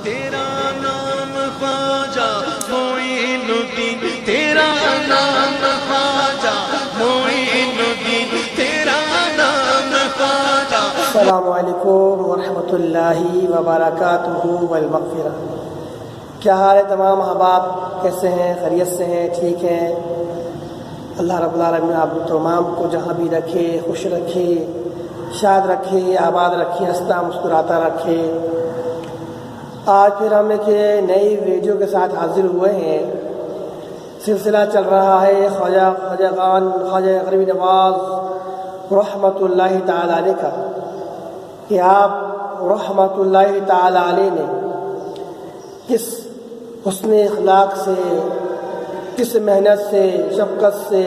تیرا نام خواجہ معین الدین، تیرا نام خواجہ معین الدین، تیرا نام خواجہ۔ السلام علیکم ورحمۃ اللہ وبرکاتہ والمغفرہ۔ کیا حال ہے تمام احباب؟ کیسے ہیں؟ خیریت سے ہیں؟ ٹھیک ہیں؟ اللہ رب العالمین آپ تمام کو جہاں بھی رکھے، خوش رکھے، شاد رکھے، آباد رکھے، ہنستا مسکراتا رکھے۔ آج پھر ہم ایک نئی ویڈیو کے ساتھ حاضر ہوئے ہیں۔ سلسلہ چل رہا ہے خواجہ غریب نواز رحمۃ اللہ تعالی علیہ کا، کہ آپ رحمۃ اللہ تعالی علیہ نے کس حسن اخلاق سے، کس محنت سے، شفقت سے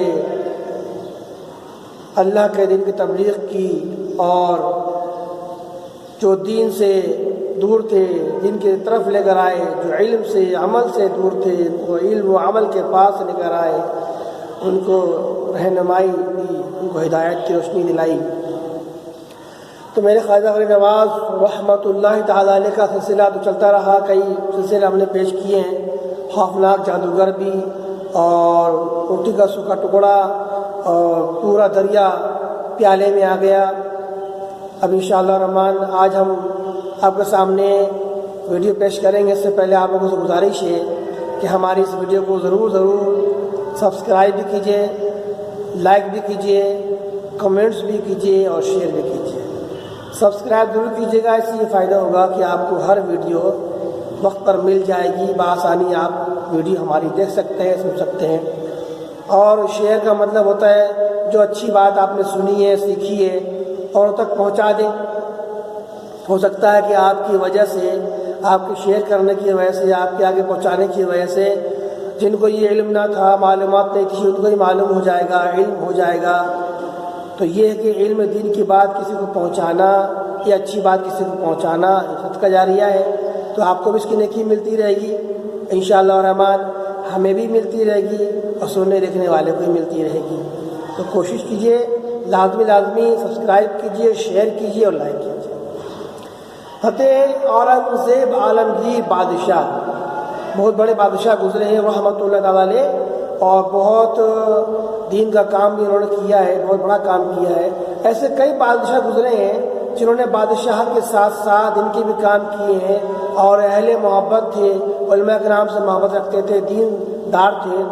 اللہ کے دین کی تبلیغ کی، اور جو دین سے دور تھے دین کی طرف لے کر آئے، جو علم سے عمل سے دور تھے ان کو علم و عمل کے پاس لے کر آئے، ان کو رہنمائی دی، ان کو ہدایت کی روشنی دلائی۔ تو میرے خواجہ غریب نواز رحمۃ اللہ تعالی علیہ کا سلسلہ تو چلتا رہا، کئی سلسلے ہم نے پیش کیے ہیں، خوفناک جادوگر بھی، اور روٹی کا سوکھا ٹکڑا، اور پورا دریا پیالے میں آ گیا۔ اب انشاءاللہ الرحمن آج ہم آپ کے سامنے ویڈیو پیش کریں گے۔ اس سے پہلے آپ لوگوں سے گزارش ہے کہ ہماری اس ویڈیو کو ضرور سبسکرائب بھی کیجیے، لائک بھی کیجیے، کمنٹس بھی کیجیے اور شیئر بھی کیجیے۔ سبسکرائب ضرور کیجیے گا، اس سے یہ فائدہ ہوگا کہ آپ کو ہر ویڈیو وقت پر مل جائے گی، بآسانی آپ ویڈیو ہماری دیکھ سکتے ہیں، سن سکتے ہیں۔ اور شیئر کا مطلب ہوتا ہے جو اچھی بات آپ نے سنی ہے، سیکھی ہے، اور تک پہنچا دیں۔ ہو سکتا ہے کہ آپ کی وجہ سے، آپ کے شیئر کرنے کی وجہ سے، آپ کے آگے پہنچانے کی وجہ سے جن کو یہ علم نہ تھا، معلومات نہیں تھی، ان کو ہی معلوم ہو جائے گا، علم ہو جائے گا۔ تو یہ ہے کہ علم دین کی بات کسی کو پہنچانا، یہ اچھی بات کسی کو پہنچانا صدقہ جاریہ ہے، تو آپ کو بھی اس کی نیکی ملتی رہے گی انشاءاللہ الرحمن، ہمیں بھی ملتی رہے گی اور سننے دیکھنے والے کو بھی ملتی رہے گی۔ تو کوشش کیجیے، لازمی سبسکرائب کیجیے، شیئر کیجیے اور لائک کیجیے۔ فتح اورنگزیب عالمگیر بادشاہ، بہت بڑے بادشاہ گزرے ہیں رحمۃ اللہ تعالی علیہ، اور بہت دین کا کام بھی انہوں نے کیا ہے، بہت بڑا کام کیا ہے۔ ایسے کئی بادشاہ گزرے ہیں جنہوں نے بادشاہ کے ساتھ ساتھ ان کے بھی کام کیے ہیں، اور اہل محبت تھے، علماء کرام سے محبت رکھتے تھے، دین دار تھے۔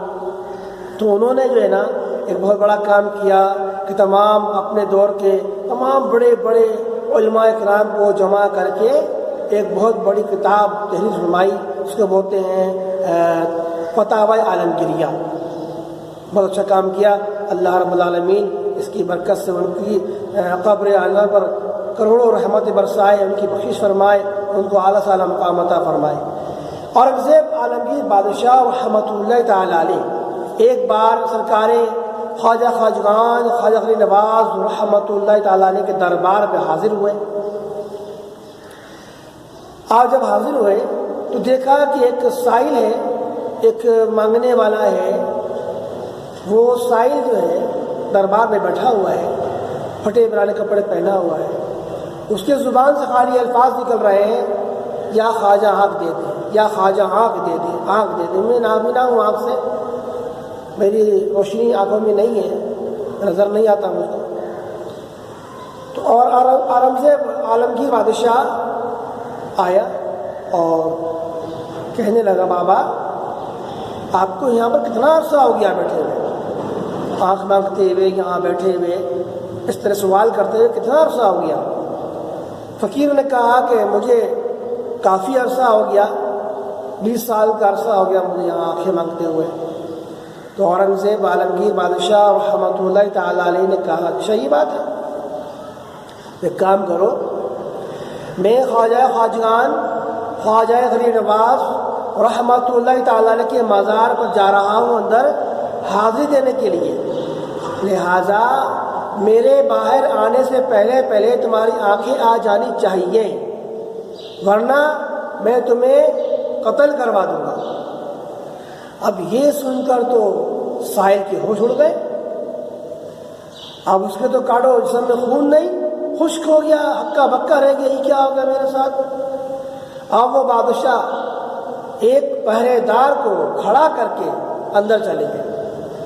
تو انہوں نے جو ہے نا ایک بہت بڑا کام کیا کہ تمام اپنے دور کے تمام بڑے بڑے علماء کرام کو جمع کر کے ایک بہت بڑی کتاب تحریر فرمائی، اس کو بولتے ہیں فتاوی عالمگیریہ۔ بہت اچھا کام کیا۔ اللہ رب العالمین اس کی برکت سے ان کی قبر آنگا پر کروڑوں رحمت برسائے، ان کی بخشش فرمائے، ان کو اعلیٰ سے اعلیٰ مقام عطا فرمائے۔ اورنگزیب عالمگیر بادشاہ رحمۃ اللہ تعالی علیہ ایک بار سرکار خواجہ خواجگان خواجہ غریب نواز رحمۃ اللہ تعالی علیہ کے دربار پہ حاضر ہوئے۔ آپ جب حاضر ہوئے تو دیکھا کہ ایک سائل ہے، ایک مانگنے والا ہے، وہ سائل جو ہے دربار میں بیٹھا ہوا ہے، پھٹے پرانے کپڑے پہنا ہوا ہے، اس کے زبان سے خالی الفاظ نکل رہے ہیں، یا خواجہ آنکھ دے دے، یا خواجہ آنکھ دے دے، آنکھ دے دے۔ میں نابینا ہوں، آنکھ سے میری روشنی آنکھوں میں نہیں ہے، نظر نہیں آتا مجھ کو۔ تو اور اورنگزیب عالمگیر بادشاہ آیا اور کہنے لگا، بابا آپ کو یہاں پر کتنا عرصہ ہو گیا بیٹھے ہوئے، آنکھ مانگتے ہوئے، یہاں بیٹھے ہوئے، اس طرح سوال کرتے ہوئے کتنا عرصہ ہو گیا؟ فقیر نے کہا کہ مجھے کافی عرصہ ہو گیا، 20 سال کا عرصہ ہو گیا مجھے یہاں آنکھیں مانگتے ہوئے۔ تو اورنگزیب عالمگیر بادشاہ رحمۃ اللہ تعالی علیہ نے کہا، اچھا یہ بات ہے، ایک کام کرو، میں خواجہ خواجگان خواجہ غریب نواز رحمۃ اللہ تعالی علیہ کے مزار پر جا رہا ہوں اندر حاضری دینے کے لیے، لہذا میرے باہر آنے سے پہلے تمہاری آنکھیں آ جانی چاہیے، ورنہ میں تمہیں قتل کروا دوں گا۔ اب یہ سن کر تو سائل کے ہوش اڑ گئے، اب اس کے تو کاٹو جسم میں خون نہیں، خشک ہو گیا، ہکا بکا رہ گیا، یہ کیا ہو گیا میرے ساتھ؟ اب وہ بادشاہ ایک پہرے دار کو کھڑا کر کے اندر چلے گئے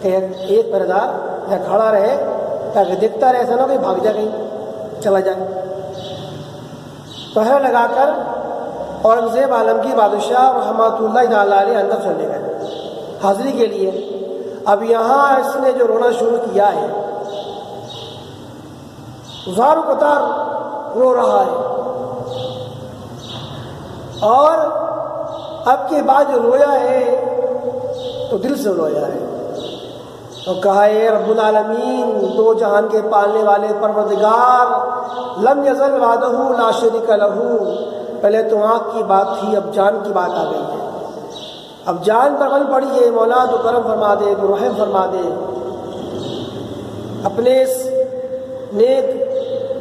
کہ ایک پہرے دار یا کھڑا رہے تاکہ دیکھتا رہے، ایسا نہ کہ بھاگ جائے کہیں چلا جائے۔ پہرا لگا کر اورنگزیب عالمگیر بادشاہ رحمۃ اللہ تعالیٰ علیہ اندر چلے گئے حاضری کے لیے۔ اب یہاں اس نے جو رونا شروع کیا ہے، زاروں قطار رو رہا ہے، اور اب کے بعد جو رویا ہے تو دل سے رویا ہے، تو کہا اے رب العالمین، دو جہان کے پالنے والے پروردگار، لم یزل وعدہ لا شریک لہ، پہلے تو آنکھ کی بات تھی، اب جان کی بات آ گئی ہے، اب جان پر بن پڑی ہے، مولا تو کرم فرما دے، تو رحم فرما دے، اپنے اس نیک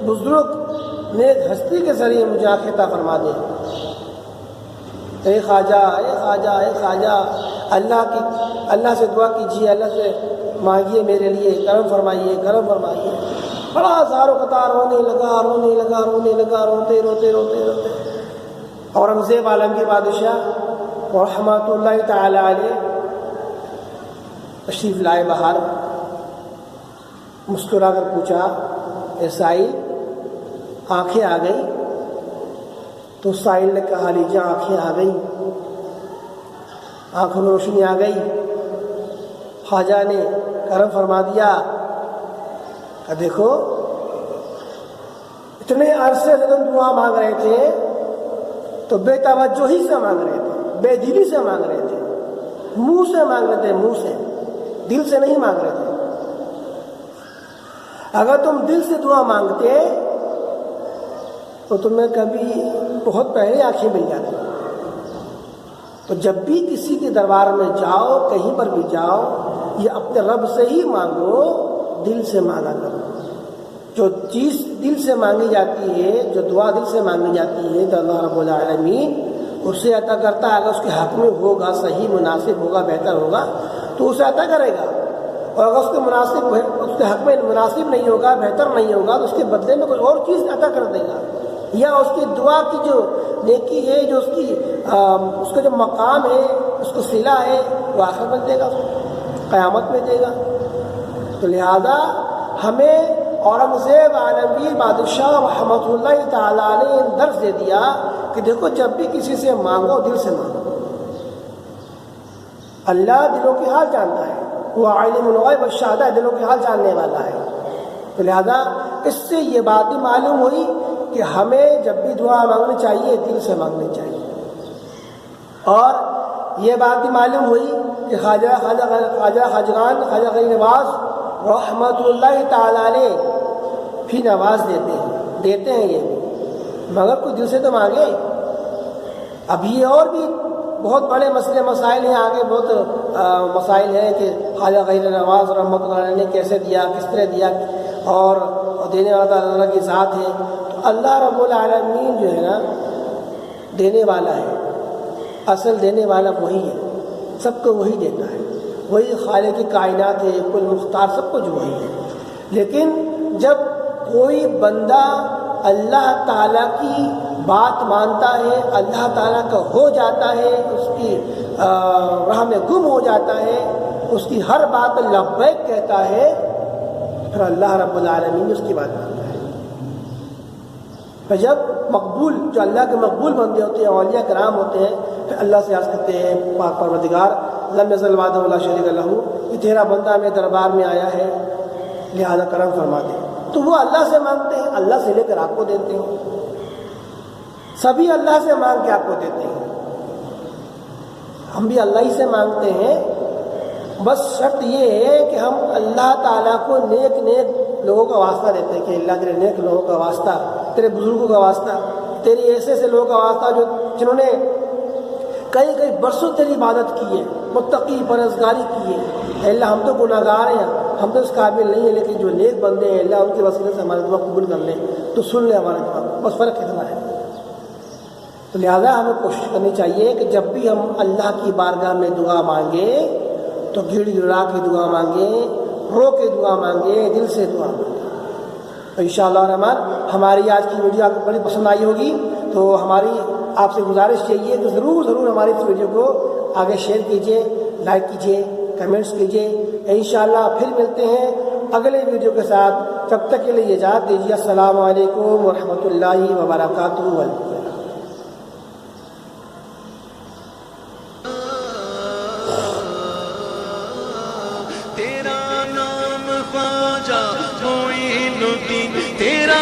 بزرگ نیک ہستی کے ذریعے مجھے آنکھ عطا فرما دے۔ اے خواجہ، اے خواجہ، اے خواجہ، اللہ سے دعا کیجیے، اللہ سے مانگیے میرے لیے، کرم فرمائیے، کرم فرمائیے۔ بڑا زار و قطار رونے لگا، روتے اورنگزیب عالمگیر بادشاہ رحمۃ اللہ تعالی علیہ تشریف لائے باہر، مسکرا کر پوچھا اے سائل، آنکھیں آ گئی؟ تو سائل نے کہا لیجیے آنکھیں آ گئی، آنکھوں میں روشنی آ گئی۔ خواجہ نے کرم فرما دیا کہ دیکھو، اتنے عرصے سے تم دعا مانگ رہے تھے تو بے توجہی سے مانگ رہے تھے، بے دلی سے مانگ رہے تھے، منہ سے مانگ رہے تھے، منہ سے، دل سے نہیں مانگ رہے تھے۔ اگر تم دل سے دعا مانگتے تو تمہیں کبھی بہت پہلے آنکھیں مل جاتی۔ تو جب بھی کسی کے دربار میں جاؤ، کہیں پر بھی جاؤ، یہ اپنے رب سے ہی مانگو، دل سے مانگا کرو۔ جو چیز دل سے مانگی جاتی ہے، جو دعا دل سے مانگی جاتی ہے تو اللہ رب العالمین اسے عطا کرتا ہے۔ اگر اس کے حق میں ہوگا، صحیح مناسب ہوگا، بہتر ہوگا تو اسے عطا کرے گا، اور اگر اس کے حق میں مناسب نہیں ہوگا، بہتر نہیں ہوگا تو اس کے بدلے میں کوئی اور چیز عطا کر دے گا، یا اس کی دعا کی جو نیکی ہے، جو اس کا جو مقام ہے، اس کو صلہ ہے، وہ آخر میں دے گا، قیامت میں دے گا۔ تو لہذا ہمیں اورنگزیب عالمگیر بادشاہ رحمۃ اللہ تعالیٰ علیہ نے درس دے دیا کہ دیکھو، جب بھی کسی سے مانگو دل سے مانگو، اللہ دلوں کے حال جانتا ہے، وہ عالم الغیب والشہادہ، دلوں کے حال جاننے والا ہے۔ تو لہذا اس سے یہ بات بھی معلوم ہوئی کہ ہمیں جب بھی دعا مانگنی چاہیے دل سے مانگنی چاہیے، اور یہ بات بھی معلوم ہوئی کہ خواجہ غریب نواز رحمۃ اللہ تعالیٰ علیہ بھی نواز دیتے ہیں یہ بھی، مگر کوئی دل سے تو مانگے۔ اب یہ اور بھی بہت بڑے مسائل ہیں، آگے بہت مسائل ہیں کہ خواجہ غریب نواز رحمۃ اللہ علیہ نے کیسے دیا، کس طرح دیا، اور دینے والا اللہ کی ذات ہے۔ تو اللہ رب العالمین جو ہے نا، دینے والا ہے، اصل دینے والا وہی ہے، سب کو وہی دیتا ہے، وہی خالق کی کائنات ہے، کل مختار، سب کچھ وہی ہے۔ لیکن جب کوئی بندہ اللہ تعالیٰ کی بات مانتا ہے، اللہ تعالیٰ کا ہو جاتا ہے، اس کی راہ میں گم ہو جاتا ہے، اس کی ہر بات لبیک کہتا ہے، پھر اللہ رب العالمین نے اس کی بات مانتا ہے۔ پھر جب مقبول، جو اللہ کے مقبول بندے ہوتے ہیں، اولیاء کرام ہوتے ہیں، پھر اللہ سے عرض کرتے ہیں پاک پروردگار، لم یزل وعدہ لا شریک لہ، یہ تیرا بندہ میرے دربار میں آیا ہے، لہذا کرم فرما دے۔ تو وہ اللہ سے مانگتے ہیں، اللہ سے لے کر آپ کو دیتے ہیں، سبھی اللہ سے مانگ کے آپ کو دیتے ہیں، ہم بھی اللہ ہی سے مانگتے ہیں۔ بس شرط یہ ہے کہ ہم اللہ تعالیٰ کو نیک لوگوں کا واسطہ دیتے ہیں کہ اللہ تیرے نیک لوگوں کا واسطہ، تیرے بزرگوں کا واسطہ، تیری ایسے لوگوں کا واسطہ جنہوں نے کئی برسوں تیری عبادت کی ہے، متقی پرہیزگاری کی ہے۔ اللہ ہم تو گناہ گار ہیں، ہم تو اس قابل نہیں ہیں، لیکن جو نیک بندے ہیں اللہ ان کے وسیلے سے ہماری دعا قبول کر لے، تو سن لے ہماری دعا، بس فرق اتنا ہے۔ تو لہذا ہمیں کوشش کرنی چاہیے کہ جب بھی ہم اللہ کی بارگاہ میں دعا مانگیں تو گڑ گڑا کے دعا مانگیں، رو کے دعا مانگیں، دل سے دعا مانگیں۔ تو انشاءاللہ الرحمن ہماری آج کی ویڈیو آپ کو بڑی پسند آئی ہوگی، تو ہماری آپ سے گزارش چاہیے کہ ضرور ہماری اس ویڈیو کو آگے شیئر کیجیے، لائک کیجیے، کمنٹس کیجیے۔ انشاءاللہ پھر ملتے ہیں اگلے ویڈیو کے ساتھ، تب تک کے لیے اجازت دیجیے۔ السلام علیکم ورحمۃ اللہ وبرکاتہ۔ تیرا نام خواجہ معین الدین، تیرا